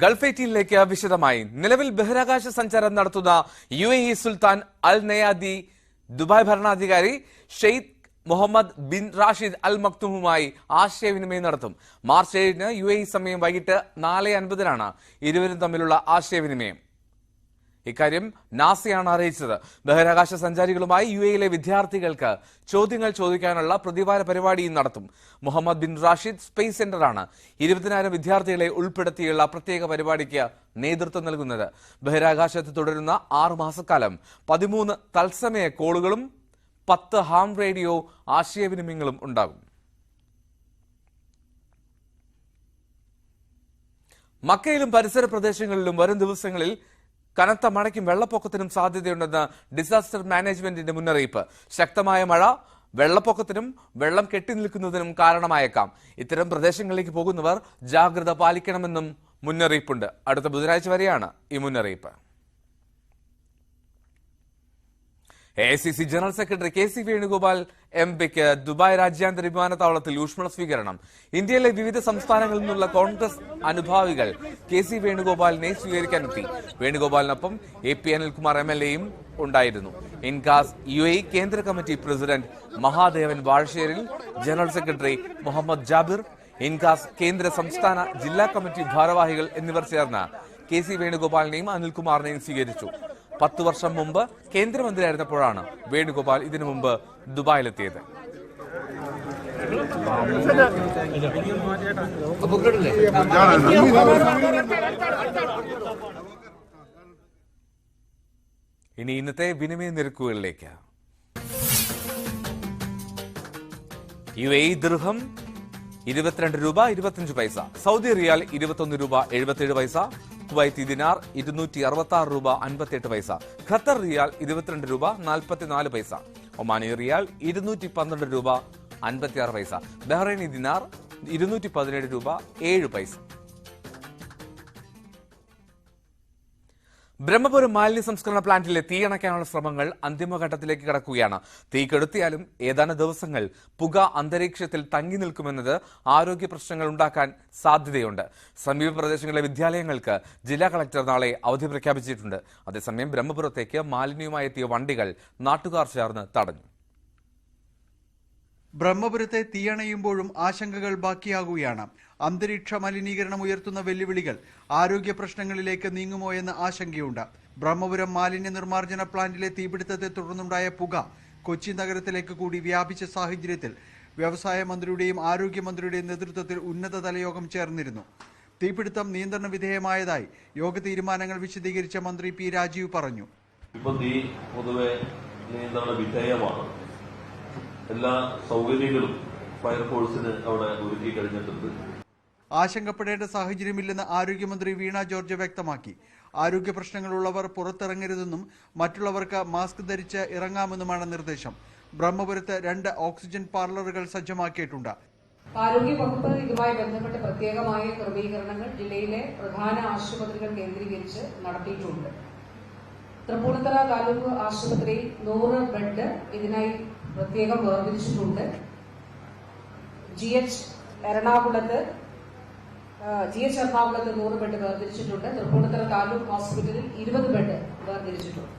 Gulf 18 വിശദമായി നിലവിൽ ബഹിരാകാശ സഞ്ചാരം നടത്തുന്ന UAE സുൽത്താൻ അൽ നയാദി ദുബായ് ഭരണാധികാരി ഷെയ്ഖ് മുഹമ്മദ് ബിൻ റാഷിദ് അൽ മക്തൂമുമായി ആശയവിനിമയം നടത്തും. മാർച്ച് 7-ന് UAE സമയം വൈകിട്ട് 4:50-നാണ് ഇരുവരും തമ്മിലുള്ള ആശയവിനിമയം. ഇക്കാര്യം നാസയാണ് അറിയിച്ചത്. ബഹിരാകാശ സഞ്ചാരികളുമായി UAE-യിലെ വിദ്യാർത്ഥികൾക്ക് ചോദ്യങ്ങൾ ചോദിക്കാനുള്ള പ്രതിവാര പരിപാടിയും നടത്തും. മുഹമ്മദ് ബിൻ റാഷിദ് സ്പേസ് സെന്ററാണ് 20,000 വിദ്യാർത്ഥികളെ ഉൾപ്പെടുത്തിയുള്ള പ്രത്യേക പരിപാടിക്ക് നേതൃത്വം നൽകുന്നത്. ബഹിരാകാശത്ത് തുടരുന്ന 6 മാസക്കാലം 13 തത്സമയ കോളുകളും 10 ഹാം റേഡിയോ ആശയവിനിമയങ്ങളും ഉണ്ടാകും. മക്കയിലും പരിസര പ്രദേശങ്ങളിലും വരും ദിവസങ്ങളിൽ കനത്ത മഴയ്ക്കും വെള്ളപ്പൊക്കത്തിനും സാധ്യതയുണ്ടെന്ന് ഡിസാസ്റ്റർ മാനേജ്മെന്റിന്റെ മുന്നറിയിപ്പ്. ശക്തമായ മഴ വെള്ളപ്പൊക്കത്തിനും വെള്ളം കെട്ടിനിൽക്കുന്നതിനും കാരണമായേക്കാം. ഇത്തരം പ്രദേശങ്ങളിലേക്ക് പോകുന്നവർ ജാഗ്രത പാലിക്കണമെന്നും മുന്നറിയിപ്പുണ്ട്. അടുത്ത ബുധനാഴ്ച വരെയാണ് ഈ മുന്നറിയിപ്പ്. AICC general secretary KC Venugopal MPക്ക് ദുബായ് രാജ്യാന്തര വിമാനത്താവളത്തിൽ ഊഷ്മള സ്വീകരണം. ഇന്ത്യയിലെ വിവിധ സംസ്ഥാനങ്ങളിൽ നിന്നുള്ള കോൺഗ്രസ് അനുഭാവികൾ KC വേണുഗോപാലിനെ സ്വീകരിക്കാനെത്തി. വേണുഗോപാലിനൊപ്പം AP അനിൽകുമാർ MLA-യും ഉണ്ടായിരുന്നു. ഇൻകാസ് UAE കേന്ദ്ര committee president Mahadevan Vazhasseril, general secretary Muhammad Jabir, Incas കേന്ദ്ര സംസ്ഥാന ജില്ലാ കമ്മിറ്റി ഭാരവാഹികൾ എന്നിവർ ചേർന്ന് KC വേണുഗോപാലിനെയും അനിൽകുമാറിനെയും സ്വീകരിച്ചു. 10 വർഷം മുമ്പ് കേന്ദ്രമന്ത്രിയായിരുന്നപ്പോഴാണ് വേണുഗോപാൽ ഇതിനു മുമ്പ് ദുബായിലെത്തിയത്. ഇനി ഇന്നത്തെ വിനിമയ നിരക്കുകളിലേക്ക്. UAE ദിർഹം 22 രൂപ 25 പൈസ, സൗദി റിയാൽ 21 രൂപ 77 പൈസ, കുവൈത്തി ദിനാർ 266 രൂപ 58 പൈസ, ഖത്തർ റിയാൽ 22 രൂപ 44 പൈസ, ഒമാനി റിയാൽ 212 രൂപ 56 പൈസ, ബഹ്റൈനി ദിനാർ 217 രൂപ 7 പൈസ. ബ്രഹ്മപുരം മാലിന്യ സംസ്കരണ പ്ലാന്റിലെ തീയണയ്ക്കാനുള്ള ശ്രമങ്ങൾ അന്തിമഘട്ടത്തിലേക്ക് കടക്കുകയാണ്. തീ കെടുത്തിയാലും ഏതാനും ദിവസങ്ങൾ പുക അന്തരീക്ഷത്തിൽ തങ്ങി നിൽക്കുമെന്നത് ആരോഗ്യ പ്രശ്നങ്ങൾ ഉണ്ടാക്കാൻ സാധ്യതയുണ്ട്. സമീപ പ്രദേശങ്ങളിലെ വിദ്യാലയങ്ങൾക്ക് ജില്ലാ കളക്ടർ നാളെ അവധി പ്രഖ്യാപിച്ചിട്ടുണ്ട്. അതേസമയം ബ്രഹ്മപുരത്തേക്ക് മാലിന്യവുമായി എത്തിയ വണ്ടികൾ നാട്ടുകാർ ചേർന്ന് തടഞ്ഞു. ബ്രഹ്മപുരത്തെ തീയണയുമ്പോഴും ആശങ്കകൾ ബാക്കിയാകുകയാണ്. അന്തരീക്ഷ മലിനീകരണം ഉയർത്തുന്ന വെല്ലുവിളികൾ ആരോഗ്യ പ്രശ്നങ്ങളിലേക്ക് നീങ്ങുമോ എന്ന ആശങ്കയുണ്ട്. ബ്രഹ്മപുരം മാലിന്യ നിർമ്മാർജ്ജന പ്ലാന്റിലെ തീപിടുത്തത്തെ തുടർന്നുണ്ടായ പുക കൊച്ചി നഗരത്തിലേക്ക് കൂടി വ്യാപിച്ച സാഹചര്യത്തിൽ വ്യവസായ മന്ത്രിയുടെയും ആരോഗ്യമന്ത്രിയുടെയും നേതൃത്വത്തിൽ ഉന്നതതല യോഗം ചേർന്നിരുന്നു. തീപിടുത്തം നിയന്ത്രണ വിധേയമായതായി യോഗ തീരുമാനങ്ങൾ വിശദീകരിച്ച മന്ത്രി P. രാജീവ് പറഞ്ഞു. ഇപ്പോൾ തീ പൊതുവെ നിയന്ത്രണ വിധേയമാണ്. എല്ലാ സൗകര്യങ്ങളും ഫയർഫോഴ്സിന് അവിടെ ഒരുക്കി കഴിഞ്ഞിട്ടുണ്ട്. ആശങ്കപ്പെടേണ്ട സാഹചര്യമില്ലെന്ന് ആരോഗ്യമന്ത്രി വീണ ജോർജ് വ്യക്തമാക്കി. ആരോഗ്യ പ്രശ്നങ്ങളുള്ളവർ പുറത്തിറങ്ങരുതെന്നും മറ്റുള്ളവർക്ക് മാസ്ക് ധരിച്ച് ഇറങ്ങാമെന്നുമാണ് നിർദ്ദേശം. ബ്രഹ്മപുരത്ത് 2 ഓക്സിജൻ പാർലറുകൾ സജ്ജമാക്കിയിട്ടുണ്ട്. ആരോഗ്യ വകുപ്പ് ഇതുമായി ബന്ധപ്പെട്ട് പ്രത്യേകമായ ക്രമീകരണങ്ങൾ ജില്ലയിലെ പ്രധാന ആശുപത്രികൾ കേന്ദ്രീകരിച്ച് നടത്തിയിട്ടുണ്ട്. തൃപ്പൂണിത്തുറ താലൂക്ക് ആശുപത്രി 100 ബെഡ് ഇതിനായി പ്രത്യേകം വേർതിരിച്ചിട്ടുണ്ട്. GH എറണാകുളത്ത് 100 ബെഡ് വേർതിരിച്ചിട്ടുണ്ട്. തൃപ്പൂണിത്തുറ താലൂക്ക് ഹോസ്പിറ്റലിൽ 20 ബെഡ് വേർതിരിച്ചിട്ടുണ്ട്.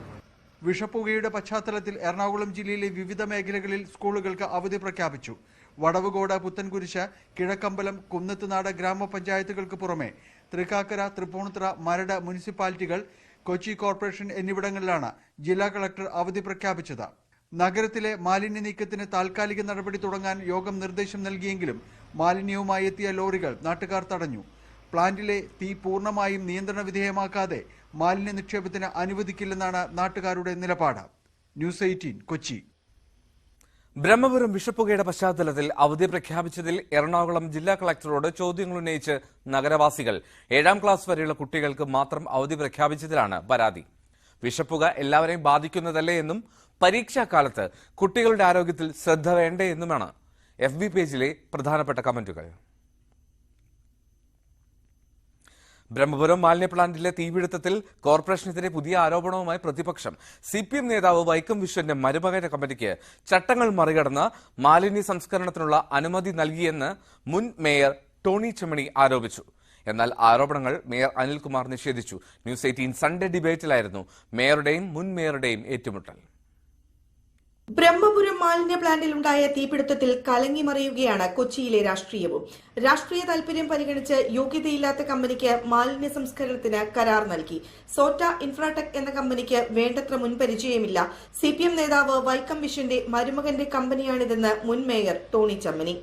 വിഷപ്പുകയുടെ പശ്ചാത്തലത്തിൽ എറണാകുളം ജില്ലയിലെ വിവിധ മേഖലകളിൽ സ്കൂളുകൾക്ക് അവധി പ്രഖ്യാപിച്ചു. വടവുകോട്, പുത്തൻകുരിശ്, കിഴക്കമ്പലം, കുന്നത്തുനാട് ഗ്രാമപഞ്ചായത്തുകൾക്ക് പുറമെ തൃക്കാക്കര, തൃപ്പൂണിത്തുറ, മരട് മുനിസിപ്പാലിറ്റികൾ, കൊച്ചി കോർപ്പറേഷൻ എന്നിവിടങ്ങളിലാണ് ജില്ലാ കളക്ടർ അവധി പ്രഖ്യാപിച്ചത്. നഗരത്തിലെ മാലിന്യ നീക്കത്തിന് താൽക്കാലിക നടപടി തുടങ്ങാൻ യോഗം നിർദ്ദേശം നൽകിയെങ്കിലും മാലിന്യവുമായി എത്തിയ ലോറികൾ നാട്ടുകാർ തടഞ്ഞു. പ്ലാന്റിലെ തീ പൂർണ്ണമായും നിയന്ത്രണ വിധേയമാക്കാതെ മാലിന്യ നിക്ഷേപത്തിന് അനുവദിക്കില്ലെന്നാണ് നാട്ടുകാരുടെ നിലപാട്. ന്യൂസ് 18 കൊച്ചി. ബ്രഹ്മപുരം വിഷപ്പുകയുടെ പശ്ചാത്തലത്തിൽ അവധി പ്രഖ്യാപിച്ചതിൽ എറണാകുളം ജില്ലാ കളക്ടറോട് ചോദ്യങ്ങൾ ഉന്നയിച്ച് നഗരവാസികൾ. 7ാം ക്ലാസ് വരെയുള്ള കുട്ടികൾക്ക് മാത്രം അവധി പ്രഖ്യാപിച്ചതിലാണ് പരാതി. വിഷപ്പുക എല്ലാവരെയും ബാധിക്കുന്നതല്ലേ എന്നും പരീക്ഷാക്കാലത്ത് കുട്ടികളുടെ ആരോഗ്യത്തിൽ ശ്രദ്ധ വേണ്ടേ എന്നുമാണ് FB പേജിലെ പ്രധാനപ്പെട്ട കമന്റുകൾ. ബ്രഹ്മപുരം മാലിന്യ പ്ലാന്റിലെ തീപിടുത്തത്തിൽ കോർപ്പറേഷനെതിരെ പുതിയ ആരോപണവുമായി പ്രതിപക്ഷം. CPM നേതാവ് വൈക്കം വിശ്വന്റെ മരുമകന്റെ കമ്പനിക്ക് ചട്ടങ്ങൾ മറികടന്ന് മാലിന്യ സംസ്കരണത്തിനുള്ള അനുമതി നൽകിയെന്ന് മുൻ മേയർ ടോണി ചെമ്മണി ആരോപിച്ചു. എന്നാൽ ആരോപണങ്ങൾ മേയർ അനിൽകുമാർ നിഷേധിച്ചു. ന്യൂസ് 18 സൺഡേ ഡിബേറ്റിലായിരുന്നു മേയറുടെയും മുൻ മേയറുടെയും ഏറ്റുമുട്ടൽ. ബ്രഹ്മപുരം മാലിന്യ പ്ലാന്റിലുണ്ടായ തീപിടുത്തത്തിൽ കലങ്ങിമറിയുകയാണ് കൊച്ചിയിലെ രാഷ്ട്രീയവും. രാഷ്ട്രീയ താൽപര്യം പരിഗണിച്ച് യോഗ്യതയില്ലാത്ത കമ്പനിക്ക് മാലിന്യ സംസ്കരണത്തിന് കരാർ നൽകി. സോറ്റ ഇൻഫ്രാടെക് എന്ന കമ്പനിക്ക് വേണ്ടത്ര മുൻപരിചയമില്ല. CPM നേതാവ് വൈക്കം വിശ്വന്റെ മരുമകന്റെ കമ്പനിയാണിതെന്ന് മുൻ മേയർ ടോണി ചമ്മണി.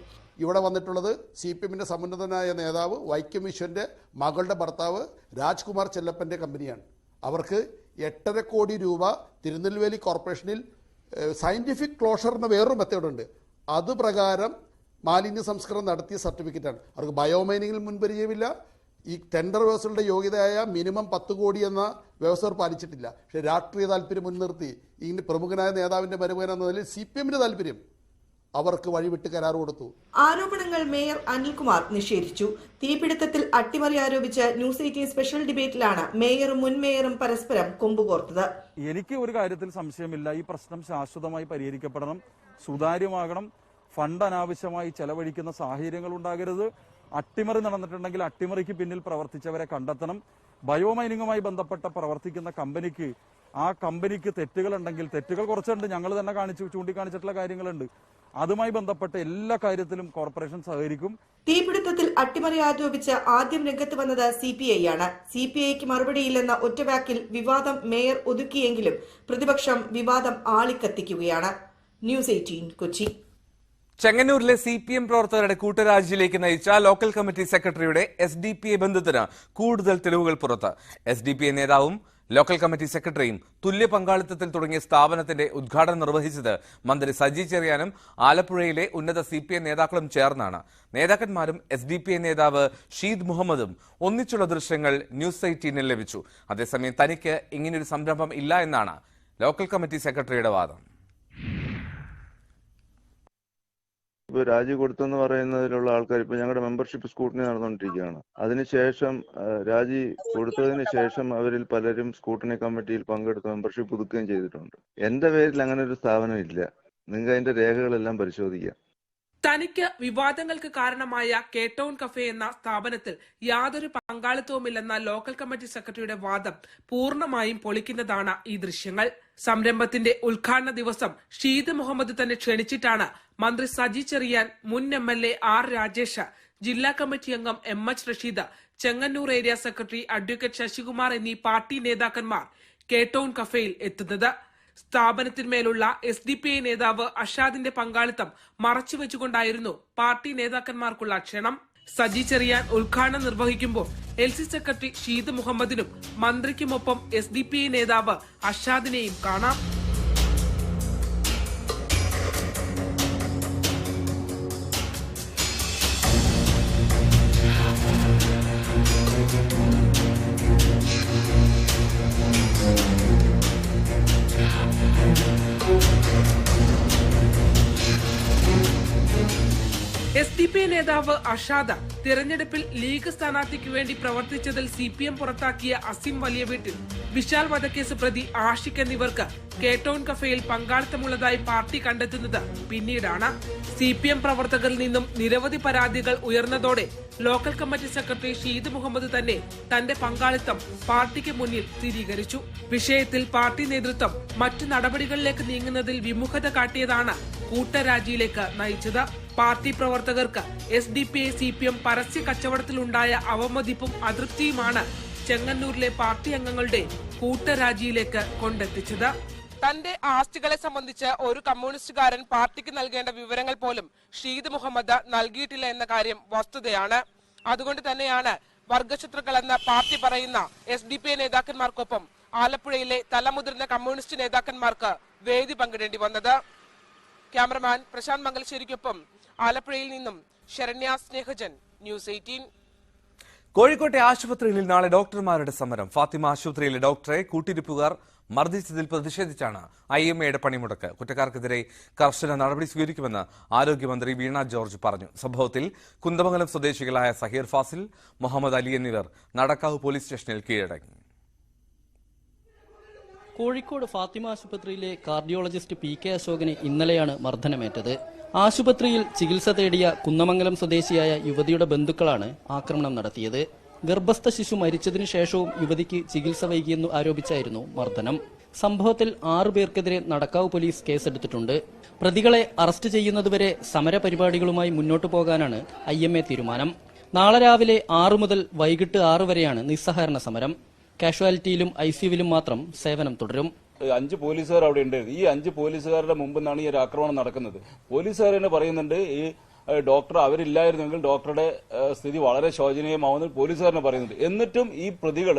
ഇവിടെ വന്നിട്ടുള്ളത് CPMന്റെ സമുന്നതനായ നേതാവ് വൈക്കം വിശ്വന്റെ മകളുടെ ഭർത്താവ് രാജ്കുമാർ ചെല്ലപ്പന്റെ കമ്പനിയാണ്. അവർക്ക് 8.5 കോടി രൂപ തിരുനെൽവേലി കോർപ്പറേഷനിൽ സയന്റിഫിക് ക്ലോഷറിന് വേറൊരു മെത്തേഡുണ്ട്. അത് പ്രകാരം മാലിന്യ സംസ്കരണം നടത്തിയ സർട്ടിഫിക്കറ്റാണ്. അവർക്ക് ബയോമൈനിങ്ങിൽ മുൻപരിചയമില്ല. ഈ ടെൻഡർ വ്യവസ്ഥകളുടെ യോഗ്യതയായ മിനിമം 10 കോടി എന്ന വ്യവസ്ഥ പാലിച്ചിട്ടില്ല. പക്ഷേ രാഷ്ട്രീയ താല്പര്യം മുൻനിർത്തി ഇങ്ങനെ പ്രമുഖനായ നേതാവിന്റെ മരുമകൻ എന്ന നിലയിൽ CPMന്റെ താല്പര്യം അവർക്ക് വഴിവിട്ട് കരാർ കൊടുത്തു. ആരോപണങ്ങൾ മേയർ അനിൽകുമാർ നിഷേധിച്ചു. തീപിടുത്തത്തിൽ അട്ടിമറി ആരോപിച്ച് ന്യൂസ് 18 സ്പെഷ്യൽ ഡിബേറ്റിലാണ് മേയറും മുൻ മേയറും പരസ്പരം കൊമ്പുകോർത്തത്. എനിക്ക് ഒരു കാര്യത്തിൽ സംശയമില്ല. ഈ പ്രശ്നം ശാശ്വതമായി പരിഹരിക്കപ്പെടണം, സുതാര്യമാകണം. ഫണ്ട് അനാവശ്യമായി ചെലവഴിക്കുന്ന സാഹചര്യങ്ങൾ ഉണ്ടാകരുത്. അട്ടിമറി നടന്നിട്ടുണ്ടെങ്കിൽ അട്ടിമറിക്ക് പിന്നിൽ പ്രവർത്തിച്ചവരെ കണ്ടെത്തണം. ബയോമൈനിങ്ങുമായി ബന്ധപ്പെട്ട പ്രവർത്തിക്കുന്ന കമ്പനിക്ക് ആ കമ്പനിക്ക് തെറ്റുകളുണ്ടെങ്കിൽ തെറ്റുകൾ കുറച്ചുണ്ട്, ഞങ്ങൾ തന്നെ ചൂണ്ടിക്കാണിച്ചിട്ടുള്ള കാര്യങ്ങളുണ്ട്. അതുമായി ബന്ധപ്പെട്ട എല്ലാ കാര്യത്തിലും കോർപ്പറേഷൻ സഹകരിക്കും. തീപിടുത്തത്തിൽ അട്ടിമറി ആരോപിച്ച് ആദ്യം രംഗത്ത് വന്നത് CPI ആണ്. CPIക്ക് മറുപടിയില്ലെന്ന ഒറ്റവാക്കിൽ വിവാദം മേയർ ഒതുക്കിയെങ്കിലും പ്രതിപക്ഷം വിവാദം ആളിക്കത്തിക്കുകയാണ്. ന്യൂസ് 18 കൊച്ചി. ചെങ്ങന്നൂരിലെ CPM പ്രവർത്തകരുടെ കൂട്ടരാജിയിലേക്ക് നയിച്ച ലോക്കൽ കമ്മിറ്റി സെക്രട്ടറിയുടെ SDPA ബന്ധത്തിന് കൂടുതൽ തെളിവുകൾ പുറത്ത്. SDPA നേതാവും ലോക്കൽ കമ്മിറ്റി സെക്രട്ടറിയും തുല്യ പങ്കാളിത്തത്തിൽ തുടങ്ങിയ സ്ഥാപനത്തിന്റെ ഉദ്ഘാടനം നിർവഹിച്ചത് മന്ത്രി സജി ചെറിയാനും ആലപ്പുഴയിലെ ഉന്നത CPM നേതാക്കളും ചേർന്നാണ്. നേതാക്കന്മാരും SDPA നേതാവ് ഷീദ് മുഹമ്മദും ഒന്നിച്ചുള്ള ദൃശ്യങ്ങൾ ന്യൂസ് 18 ലഭിച്ചു. അതേസമയം തനിക്ക് ഇങ്ങനെയൊരു സംരംഭം ഇല്ല എന്നാണ് ലോക്കൽ കമ്മിറ്റി സെക്രട്ടറിയുടെ വാദം. ഇപ്പോൾ രാജി കൊടുത്തെന്ന് പറയുന്നതിലുള്ള ആൾക്കാർ ഇപ്പോൾ ഞങ്ങളുടെ മെമ്പർഷിപ്പ് സ്കൂട്ടിനി നടന്നുകൊണ്ടിരിക്കുകയാണ്. അതിനുശേഷം രാജി കൊടുത്തതിന് ശേഷം അവരിൽ പലരും സ്കൂട്ടിനി കമ്മിറ്റിയിൽ പങ്കെടുത്ത് മെമ്പർഷിപ്പ് പുതുക്കുകയും ചെയ്തിട്ടുണ്ട്. എന്റെ പേരിൽ അങ്ങനെ ഒരു സ്ഥാപനം ഇല്ല. നിങ്ങൾക്ക് അതിന്റെ രേഖകളെല്ലാം പരിശോധിക്കാം. തനിക്ക് വിവാദങ്ങൾക്ക് കാരണമായ കേട്ടൗൺ കഫേ എന്ന സ്ഥാപനത്തിൽ യാതൊരു പങ്കാളിത്തവുമില്ലെന്ന ലോക്കൽ കമ്മിറ്റി സെക്രട്ടറിയുടെ വാദം പൂർണ്ണമായും പൊളിക്കുന്നതാണ് ഈ ദൃശ്യങ്ങൾ. സംരംഭത്തിന്റെ ഉദ്ഘാടന ദിവസം ഷീദ് മുഹമ്മദ് തന്നെ ക്ഷണിച്ചിട്ടാണ് മന്ത്രി സജി ചെറിയാൻ, മുൻ MLA R രാജേഷ്, ജില്ലാ കമ്മിറ്റി അംഗം MH Rasheed, Chengannur area secretary advocate Sasikumar എന്നീ പാർട്ടി നേതാക്കന്മാർ കേട്ടൗൺ കഫേയിൽ എത്തുന്നത്. സ്ഥാപനത്തിന്മേലുള്ള SDPA നേതാവ് അഷാദിന്റെ പങ്കാളിത്തം മറച്ചുവെച്ചുകൊണ്ടായിരുന്നു പാർട്ടി നേതാക്കന്മാർക്കുള്ള ക്ഷണം. സജി ചെറിയാൻ ഉദ്ഘാടനം നിർവഹിക്കുമ്പോൾ LC സെക്രട്ടറി ഷീദ് മുഹമ്മദിനും മന്ത്രിക്കുമൊപ്പം SDPA നേതാവ് അഷാദിനെയും കാണാം. SDPA നേതാവ് അഷാദ തിരഞ്ഞെടുപ്പിൽ ലീഗ് സ്ഥാനാർത്ഥിക്ക് വേണ്ടി പ്രവർത്തിച്ചതിൽ CPM പുറത്താക്കിയ അസിം വലിയ വീട്ടിൽ, വിശാൽ വധക്കേസ് പ്രതി ആഷിഖ് എന്നിവർക്ക് കേട്ടൗൺ കഫേയിൽ പങ്കാളിത്തമുള്ളതായി പാർട്ടി കണ്ടെത്തുന്നത് പിന്നീടാണ്. CPM പ്രവർത്തകരിൽ നിന്നും നിരവധി പരാതികൾ ഉയർന്നതോടെ ലോക്കൽ കമ്മിറ്റി സെക്രട്ടറി ഷീദ് മുഹമ്മദ് തന്നെ തന്റെ പങ്കാളിത്തം പാർട്ടിക്ക് മുന്നിൽ സ്ഥിരീകരിച്ചു. വിഷയത്തിൽ പാർട്ടി നേതൃത്വം മറ്റു നടപടികളിലേക്ക് നീങ്ങുന്നതിൽ വിമുഖത കാട്ടിയതാണ് കൂട്ടരാജിയിലേക്ക് നയിച്ചത്. പാർട്ടി പ്രവർത്തകർക്ക് SDPA CPM പരസ്യ കച്ചവടത്തിലുണ്ടായ അവമതിപ്പും അതൃപ്തിയുമാണ് ചെങ്ങന്നൂരിലെ പാർട്ടി അംഗങ്ങളുടെ കൂട്ടരാജിയിലേക്ക് കൊണ്ടെത്തിച്ചത്. തന്റെ ആസ്തികളെ സംബന്ധിച്ച് ഒരു കമ്മ്യൂണിസ്റ്റുകാരൻ പാർട്ടിക്ക് നൽകേണ്ട വിവരങ്ങൾ പോലും ഷീദ് മുഹമ്മദ് നൽകിയിട്ടില്ല എന്ന കാര്യം വസ്തുതയാണ്. അതുകൊണ്ട് തന്നെയാണ് വർഗശത്രുക്കളെന്ന് പാർട്ടി പറയുന്ന SDPA നേതാക്കന്മാർക്കൊപ്പം ആലപ്പുഴയിലെ തലമുതിർന്ന കമ്മ്യൂണിസ്റ്റ് നേതാക്കന്മാർക്ക് വേദി പങ്കിടേണ്ടി വന്നത്. ക്യാമറമാൻ പ്രശാന്ത് മംഗലശ്ശേരിക്കൊപ്പം ആലപ്പുഴയിൽ നിന്നും ശരണ്യ സ്നേഹജൻ, ന്യൂസ് 18. കോഴിക്കോട്ടെ ആശുപത്രിയിൽ നാളെ ഡോക്ടർമാരുടെ സമരം. ഫാത്തിമ ആശുപത്രിയിലെ ഡോക്ടറെ കൂട്ടിരിപ്പുകാർ മർദ്ദിച്ചതിൽ പ്രതിഷേധിച്ചാണ് IMAയുടെ പണിമുടക്ക്. കുറ്റക്കാർക്കെതിരെ കർശന നടപടി സ്വീകരിക്കുമെന്ന് ആരോഗ്യമന്ത്രി വീണ ജോർജ് പറഞ്ഞു. സംഭവത്തിൽ കുന്ദമംഗലം സ്വദേശികളായ സഹീർ ഫാസിൽ, മുഹമ്മദ് അലി എന്നിവർ നടക്കാവ് പോലീസ് സ്റ്റേഷനിൽ കീഴടങ്ങി. കോഴിക്കോട് ഫാത്തിമ ആശുപത്രിയിലെ കാർഡിയോളജിസ്റ്റ് PK അശോകന് ഇന്നലെയാണ് മർദ്ദനമേറ്റത്. ആശുപത്രിയിൽ ചികിത്സ തേടിയ കുന്നമംഗലം സ്വദേശിയായ യുവതിയുടെ ബന്ധുക്കളാണ് ആക്രമണം നടത്തിയത്. ഗർഭസ്ഥ ശിശു മരിച്ചതിനു ശേഷവും യുവതിക്ക് ചികിത്സ വൈകിയെന്നു ആരോപിച്ചായിരുന്നു മർദ്ദനം. സംഭവത്തിൽ 6 പേർക്കെതിരെ നടക്കാവ് പോലീസ് കേസെടുത്തിട്ടുണ്ട്. പ്രതികളെ അറസ്റ്റ് ചെയ്യുന്നതുവരെ സമരപരിപാടികളുമായി മുന്നോട്ടു പോകാനാണ് IMA തീരുമാനം. നാളെ രാവിലെ 6 മുതൽ വൈകിട്ട് 6 വരെയാണ് നിസ്സഹകരണ സമരം. കാഷ്വാലിറ്റിയിലും ICUവിലും മാത്രം സേവനം തുടരും. 5 പോലീസുകാർ അവിടെ ഉണ്ട്. ഈ 5 പോലീസുകാരുടെ മുമ്പ് നിന്നാണ് ഈ ഒരു ആക്രമണം നടക്കുന്നത്. പോലീസുകാർ തന്നെ പറയുന്നുണ്ട് ഈ ഡോക്ടർ അവരില്ലായിരുന്നെങ്കിൽ ഡോക്ടറുടെ സ്ഥിതി വളരെ ശോചനീയമാവുന്നത് പോലീസുകാരനെ പറയുന്നുണ്ട്. എന്നിട്ടും ഈ പ്രതികൾ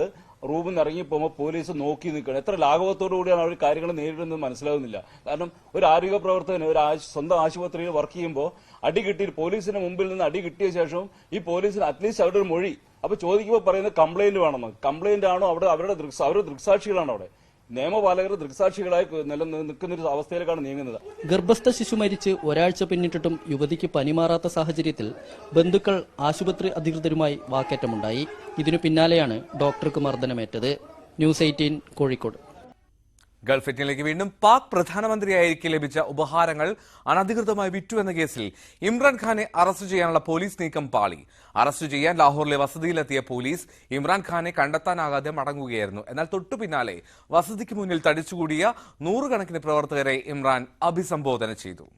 റൂമിൽ നിന്ന് ഇറങ്ങിപ്പോകുമ്പോൾ പോലീസ് നോക്കി നിൽക്കണം. എത്ര ലാഘവത്തോടു കൂടിയാണ് അവർ കാര്യങ്ങൾ നേരിടുന്നത് മനസ്സിലാവുന്നില്ല. കാരണം ഒരു ആരോഗ്യ പ്രവർത്തകന് ഒരു സ്വന്തം ആശുപത്രിയിൽ വർക്ക് ചെയ്യുമ്പോൾ അടി കിട്ടി പോലീസിന് മുമ്പിൽ നിന്ന് അടി കിട്ടിയ ശേഷവും ഈ പോലീസിന് അറ്റ്ലീസ്റ്റ് അവരുടെ ഒരു മൊഴി അപ്പൊ ചോദിക്കുമ്പോൾ പറയുന്നത് കംപ്ലൈന്റ് വേണമെന്ന്. കംപ്ലൈന്റ് ആണോ അവിടെ അവരുടെ ദൃക്സാക്ഷികളാണോ അവിടെ? നിയമപാലകർ ദൃക്സാക്ഷികളായി നിൽക്കുന്ന ഒരു അവസ്ഥയിലേക്കാണ് നീങ്ങുന്നത്. ഗർഭസ്ഥ ശിശു മരിച്ച് ഒരാഴ്ച പിന്നിട്ടിട്ടും യുവതിക്ക് പനി മാറാത്ത സാഹചര്യത്തിൽ ബന്ധുക്കൾ ആശുപത്രി അധികൃതരുമായി വാക്കേറ്റമുണ്ടായി. ഇതിനു പിന്നാലെയാണ് ഡോക്ടർക്ക് മർദ്ദനമേറ്റത്. ന്യൂസ് 18 കോഴിക്കോട്. ഗൾഫ് എറ്റിനിലേക്ക് വീണ്ടും പാക് പ്രധാനമന്ത്രിയായിരിക്കെ ലഭിച്ച ഉപഹാരങ്ങൾ അനധികൃതമായി വിറ്റു എന്ന കേസിൽ ഇമ്രാൻഖാനെ അറസ്റ്റ് ചെയ്യാനുള്ള പോലീസ് നീക്കം പാളി. അറസ്റ്റ് ചെയ്യാൻ ലാഹോറിലെ വസതിയിലെത്തിയ പോലീസ് ഇമ്രാൻഖാനെ കണ്ടെത്താനാകാതെ മടങ്ങുകയായിരുന്നു. എന്നാൽ തൊട്ടു പിന്നാലെ വസതിക്ക് മുന്നിൽ തടിച്ചുകൂടിയ 100 കണക്കിന് പ്രവർത്തകരെ ഇമ്രാൻ അഭിസംബോധന ചെയ്തു.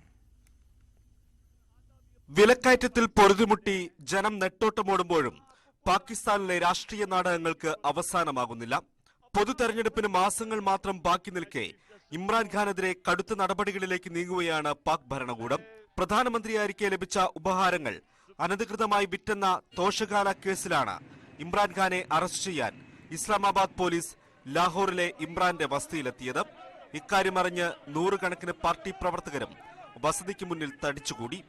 വിലക്കയറ്റത്തിൽ പൊറുതിമുട്ടി ജനം നെട്ടോട്ടമോടുമ്പോഴും പാകിസ്ഥാനിലെ രാഷ്ട്രീയ നാടകങ്ങൾക്ക് അവസാനമാകുന്നില്ല. പൊതു തെരഞ്ഞെടുപ്പിന് മാസങ്ങൾ മാത്രം ബാക്കി നിൽക്കെ ഇമ്രാൻഖാനെതിരെ കടുത്ത നടപടികളിലേക്ക് നീങ്ങുകയാണ് പാക് ഭരണകൂടം. പ്രധാനമന്ത്രിയായിരിക്കെ ലഭിച്ച ഉപഹാരങ്ങൾ അനധികൃതമായി വിറ്റെന്ന തോഷകാല കേസിലാണ് ഇമ്രാൻഖാനെ അറസ്റ്റ് ചെയ്യാൻ ഇസ്ലാമാബാദ് പോലീസ് ലാഹോറിലെ ഇമ്രാന്റെ വസതിയിലെത്തിയത്. ഇക്കാര്യമറിഞ്ഞ് 100 കണക്കിന് പാർട്ടി പ്രവർത്തകരും വസതിക്ക് മുന്നിൽ തടിച്ചുകൂടി.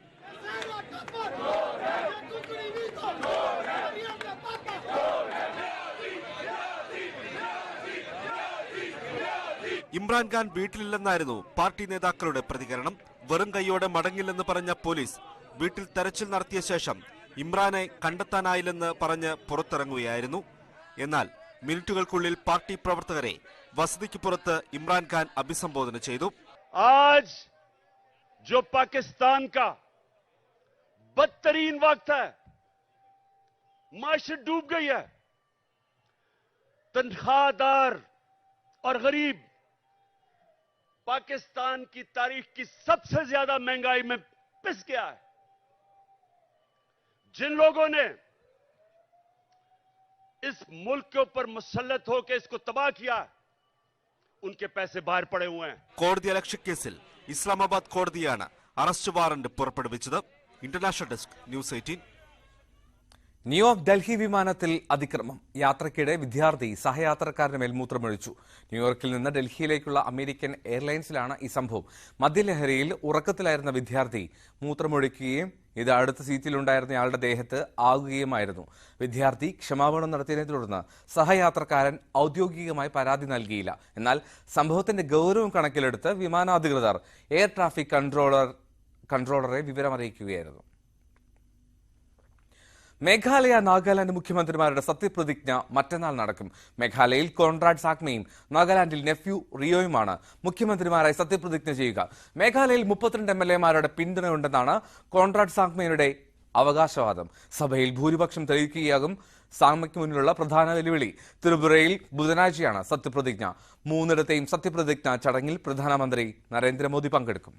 ഇമ്രാൻഖാൻ വീട്ടിലില്ലെന്നായിരുന്നു പാർട്ടി നേതാക്കളുടെ പ്രതികരണം. വെറും കൈയോടെ മടങ്ങില്ലെന്ന് പറഞ്ഞ പോലീസ് വീട്ടിൽ തെരച്ചിൽ നടത്തിയ ശേഷം ഇമ്രാനെ കണ്ടെത്താനായില്ലെന്ന് പറഞ്ഞ് പുറത്തിറങ്ങുകയായിരുന്നു. എന്നാൽ മിനിറ്റുകൾക്കുള്ളിൽ പാർട്ടി പ്രവർത്തകരെ വസതിക്ക് പുറത്ത് ഇമ്രാൻഖാൻ അഭിസംബോധന ചെയ്തു. आज जो पाकिस्तान का बदतरीन वक्त है, माशरत डूब गई है, तनख्वाहदार और गरीब पाकिस्तान की तारीख की सबसे ज्यादा महंगाई में पिस गया है. जिन लोगों ने इस मुल्क के ऊपर मुसल्लत होकर इसको तबाह किया, उनके पैसे बाहर पड़े हुए हैं. കോടതി അലക്ഷ്യ കേസിൽ ഇസ്ലാമാബാദ് കോടതിയാണ് അറസ്റ്റ് വാറന്റ് പുറപ്പെടുവിച്ചത്. International desk news 18. New York Delhi വിമാനത്തിൽ അതിക്രമം. യാത്രയ്ക്കിടെ വിദ്യാർത്ഥി സഹയാത്രക്കാരന് മേൽ മൂത്രമൊഴിച്ചു. ന്യൂയോർക്കിൽ നിന്ന് ഡൽഹിയിലേക്കുള്ള അമേരിക്കൻ എയർലൈൻസിലാണ് ഈ സംഭവം. മദ്യലഹരിയിൽ ഉറക്കത്തിലായിരുന്ന വിദ്യാർത്ഥി മൂത്രമൊഴിക്കുകയും ഇത് അടുത്ത സീറ്റിലുണ്ടായിരുന്നയാളുടെ ദേഹത്ത് ആകുകയുമായിരുന്നു. വിദ്യാർത്ഥി ക്ഷമാപണം നടത്തിയതിനെ തുടർന്ന് സഹയാത്രക്കാരൻ ഔദ്യോഗികമായി പരാതി നൽകിയില്ല. എന്നാൽ സംഭവത്തിന്റെ ഗൗരവം കണക്കിലെടുത്ത് വിമാനാധികൃതർ എയർ ട്രാഫിക് കൺട്രോളറെ വിവരമറിയിക്കുകയായിരുന്നു. മേഘാലയ നാഗാലാൻഡ് മുഖ്യമന്ത്രിമാരുടെ സത്യപ്രതിജ്ഞ മറ്റന്നാൾ നടക്കും. മേഘാലയയിൽ കോൺറാഡ് സാക്മയും നാഗാലാൻഡിൽ നെഫ്യൂ റിയോയുമാണ് മുഖ്യമന്ത്രിമാരായി സത്യപ്രതിജ്ഞ ചെയ്യുക. മേഘാലയയിൽ 32 MLA-മാരുടെ പിന്തുണയുണ്ടെന്നാണ് കോൺറാഡ് സാക്മയുടെ അവകാശവാദം. സഭയിൽ ഭൂരിപക്ഷം തെളിയിക്കുകയാകും സാക്മയ്ക്ക് മുന്നിലുള്ള പ്രധാന വെല്ലുവിളി. ത്രിപുരയിൽ ബുധനാഴ്ചയാണ് സത്യപ്രതിജ്ഞ. 3ഇടത്തെയും സത്യപ്രതിജ്ഞ ചടങ്ങിൽ പ്രധാനമന്ത്രി നരേന്ദ്രമോദി പങ്കെടുക്കും.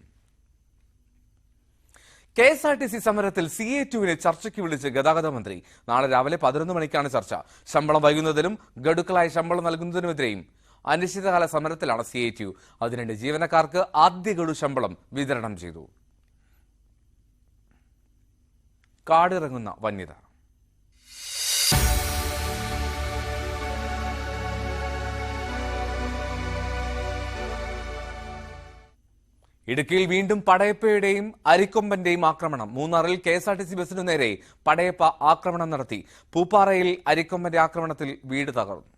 KSRTC സമരത്തിൽ CA2വിനെ ചർച്ചയ്ക്ക് വിളിച്ച് ഗതാഗത മന്ത്രി. നാളെ രാവിലെ 11 മണിക്കാണ് ചർച്ച. ശമ്പളം വൈകുന്നതിനും ഗഡുക്കളായി ശമ്പളം നൽകുന്നതിനുമെതിരെയും അനിശ്ചിതകാല സമരത്തിലാണ് CA2. അതിനിടെ ജീവനക്കാർക്ക് ആദ്യ ഗഡു ശമ്പളം വിതരണം ചെയ്തു. കാടിറങ്ങുന്ന വന്യത. ഇടുക്കിയിൽ വീണ്ടും പടയപ്പയുടെയും അരിക്കൊമ്പന്റെയും ആക്രമണം. മൂന്നാറിൽ KSRTC ബസിനു നേരെ പടയപ്പ ആക്രമണം നടത്തി. പൂപ്പാറയിൽ അരിക്കൊമ്പന്റെ ആക്രമണത്തിൽ വീട് തകർന്നു.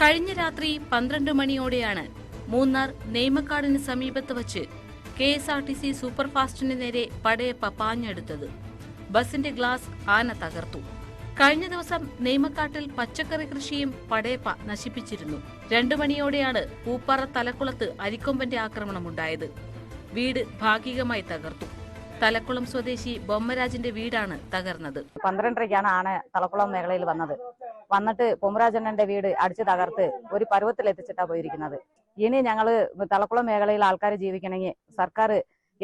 കഴിഞ്ഞ രാത്രി 12 മണിയോടെയാണ് മൂന്നാർ നെയ്മക്കാടിന് സമീപത്ത് വച്ച് KSRTC സൂപ്പർഫാസ്റ്റിന് നേരെ പടയപ്പ പാഞ്ഞെടുത്തത്. ബസിന്റെ ഗ്ലാസ് ആന തകർത്തു. കഴിഞ്ഞ ദിവസം നെയ്മക്കാട്ടിൽ പച്ചക്കറി കൃഷിയും പടയപ്പ നശിപ്പിച്ചിരുന്നു. 2 മണിയോടെയാണ് പൂപ്പാറ തലക്കുളത്ത് അരിക്കൊമ്പന്റെ ആക്രമണമുണ്ടായത്. വീട് ഭാഗികമായി തകർത്തു. തലക്കുളം സ്വദേശി ബൊമ്മരാജിന്റെ വീടാണ് തകർന്നത്. 12:30ക്കാണ് ആന തലക്കുളം മേഖലയിൽ വന്നിട്ട് പൊമ്മരാജന്റെ വീട് അടിച്ചു തകർത്ത് ഒരു പരുവത്തിലെത്തിച്ചിട്ടാ പോയിരിക്കുന്നത്. ഇനി ഞങ്ങള് തലക്കുളം മേഖലയിൽ ആൾക്കാർ ജീവിക്കണമെങ്കിൽ സർക്കാർ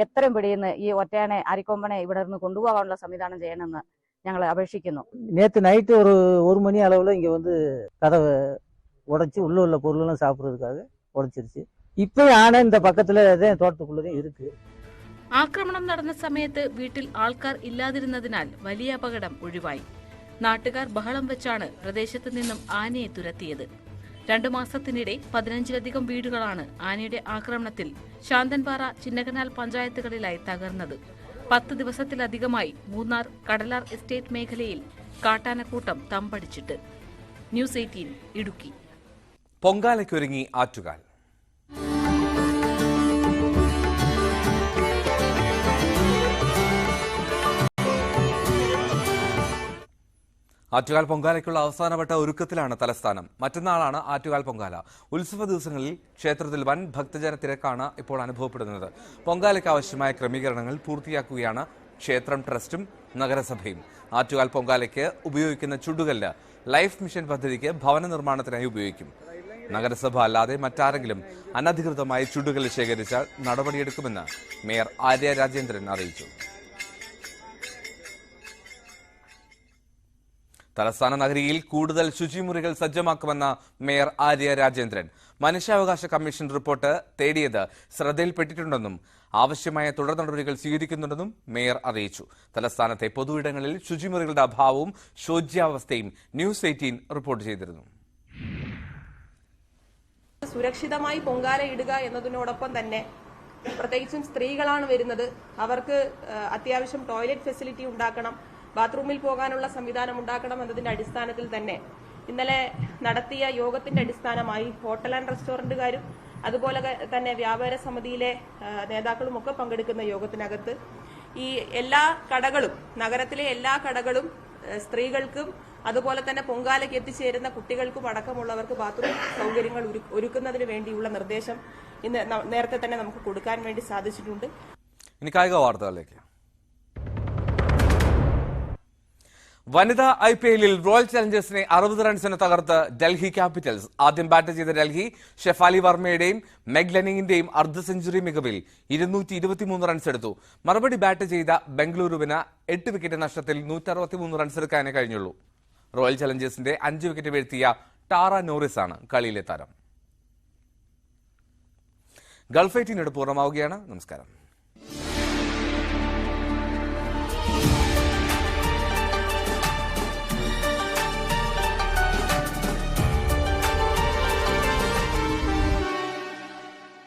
എത്രയും പിടിയുന്ന ഈ ഒറ്റയാനെ അരിക്കൊമ്പനെ ഇവിടെ നിന്ന് കൊണ്ടുപോകാനുള്ള സംവിധാനം ചെയ്യണമെന്ന് ഞങ്ങൾ അപേക്ഷിക്കുന്നു. நேற்று நைட்டு ஒரு 1 மணி அளவில் இங்கே வந்து கதவை உடைச்சி உள்ள பொருளெல்லாம் சாப்பிட்றதுக்காக உடைச்சிருச்சு. இப்போ ஆனை இந்த பக்கத்தில் தோட்டத்துக்குள்ளதே இருக்கு. ആക്രമണം നടന്ന സമയത്ത് വീട്ടിൽ ആൾക്കാർ ഇല്ലാതിരുന്നതിനാൽ വലിയ അപകടം ഒഴിവായി. നാട്ടുകാർ ബഹളം വെച്ചാണ് പ്രദേശത്ത് നിന്നും ആനയെ തുരത്തിയത്. 2 മാസത്തിനിടെ 15ലധികം വീടുകളാണ് ആനയുടെ ആക്രമണത്തിൽ ശാന്തൻപാറ, ചിന്നകനാൽ പഞ്ചായത്തുകളിലായി തകർന്നത്. 10 ദിവസത്തിലധികമായി മൂന്നാർ കടലാർ എസ്റ്റേറ്റ് മേഖലയിൽ കാട്ടാനക്കൂട്ടം തമ്പടിച്ചിട്ട്. ന്യൂസ് 18 ഇടുക്കി. പൊങ്കാലയ്ക്കൊരുങ്ങി ആറ്റുകാൽ. ആറ്റുകാൽ പൊങ്കാലയ്ക്കുള്ള അവസാനവട്ട ഒരുക്കത്തിലാണ് തലസ്ഥാനം. മറ്റന്നാളാണ് ആറ്റുകാൽ പൊങ്കാല. ഉത്സവ ദിവസങ്ങളിൽ ക്ഷേത്രത്തിൽ വൻ ഭക്തജന തിരക്കാണ് ഇപ്പോൾ അനുഭവപ്പെടുന്നത്. പൊങ്കാലയ്ക്ക് ആവശ്യമായ ക്രമീകരണങ്ങൾ പൂർത്തിയാക്കുകയാണ് ക്ഷേത്രം ട്രസ്റ്റും നഗരസഭയും. ആറ്റുകാൽ പൊങ്കാലയ്ക്ക് ഉപയോഗിക്കുന്ന ചുടുകല്ല് ലൈഫ് മിഷൻ പദ്ധതിക്ക് ഭവന നിർമ്മാണത്തിനായി ഉപയോഗിക്കും. നഗരസഭ അല്ലാതെ മറ്റാരെങ്കിലും അനധികൃതമായി ചുടുകല്ല് ശേഖരിച്ചാൽ നടപടിയെടുക്കുമെന്ന് മേയർ ആര്യ രാജേന്ദ്രൻ അറിയിച്ചു. തലസ്ഥാന നഗരിയിൽ കൂടുതൽ ശുചിമുറികൾ സജ്ജമാക്കുമെന്ന മേയർ ആര്യ രാജേന്ദ്രൻ. മനുഷ്യാവകാശ കമ്മീഷൻ റിപ്പോർട്ട് തേടിയത് ശ്രദ്ധയിൽപ്പെട്ടിട്ടുണ്ടെന്നും ആവശ്യമായ തുടർ നടപടികൾ സ്വീകരിക്കുന്നുണ്ടെന്നും മേയർ അറിയിച്ചു. തലസ്ഥാനത്തെ പൊതുയിടങ്ങളിൽ ശുചിമുറികളുടെ അഭാവവും ശോച്യാവസ്ഥയും ന്യൂസ് 18 റിപ്പോർട്ട് ചെയ്തിരുന്നു. സുരക്ഷിതമായി പൊങ്കാല ഇടുക എന്നതിനോടൊപ്പം തന്നെ പ്രത്യേകിച്ചും സ്ത്രീകളാണ് വരുന്നത്, അവർക്ക് അത്യാവശ്യം ടോയ്ലറ്റ് ഫെസിലിറ്റി ഉണ്ടാക്കണം, ബാത്റൂമിൽ പോകാനുള്ള സംവിധാനം ഉണ്ടാക്കണം എന്നതിന്റെ അടിസ്ഥാനത്തിൽ തന്നെ ഇന്നലെ നടത്തിയ യോഗത്തിന്റെ അടിസ്ഥാനമായി ഹോട്ടൽ ആൻഡ് റെസ്റ്റോറന്റുകാരും അതുപോലെ തന്നെ വ്യാപാര സമിതിയിലെ നേതാക്കളും ഒക്കെ പങ്കെടുക്കുന്ന യോഗത്തിനകത്ത് ഈ എല്ലാ കടകളും, നഗരത്തിലെ എല്ലാ കടകളും സ്ത്രീകൾക്കും അതുപോലെ തന്നെ പൊങ്കാലയ്ക്ക് എത്തിച്ചേരുന്ന കുട്ടികൾക്കും അടക്കമുള്ളവർക്ക് ബാത്റൂം സൗകര്യങ്ങൾ ഒരുക്കുന്നതിന് വേണ്ടിയുള്ള നിർദ്ദേശം ഇന്ന് നേരത്തെ തന്നെ നമുക്ക് കൊടുക്കാൻ വേണ്ടി സാധിച്ചിട്ടുണ്ട്. ഇനി കായിക വാർത്തകളിലേക്ക്. വനിതാ IPLൽ റോയൽ ചലഞ്ചേഴ്സിനെ 60 റൺസിന് തകർത്ത് ഡൽഹി ക്യാപിറ്റൽസ്. ആദ്യം ബാറ്റ് ചെയ്ത ഡൽഹി ഷെഫാലി വർമ്മയുടെയും മെഗ് ലെനിങ്ങിന്റെയും അർദ്ധ സെഞ്ചുറി മികവിൽ 223 റൺസ് എടുത്തു. മറുപടി ബാറ്റ് ചെയ്ത ബംഗളൂരുവിന് 8 വിക്കറ്റ് നഷ്ടത്തിൽ 163 റൺസ് എടുക്കാനേ കഴിഞ്ഞുള്ളൂ. റോയൽ ചലഞ്ചേഴ്സിന്റെ 5 വിക്കറ്റ് വീഴ്ത്തിയ ടാറ നോറിസാണ് കളിയിലെ താരം. ഗൾഫ് 18 പൂർണ്ണമാവുകയാണ്. നമസ്കാരം.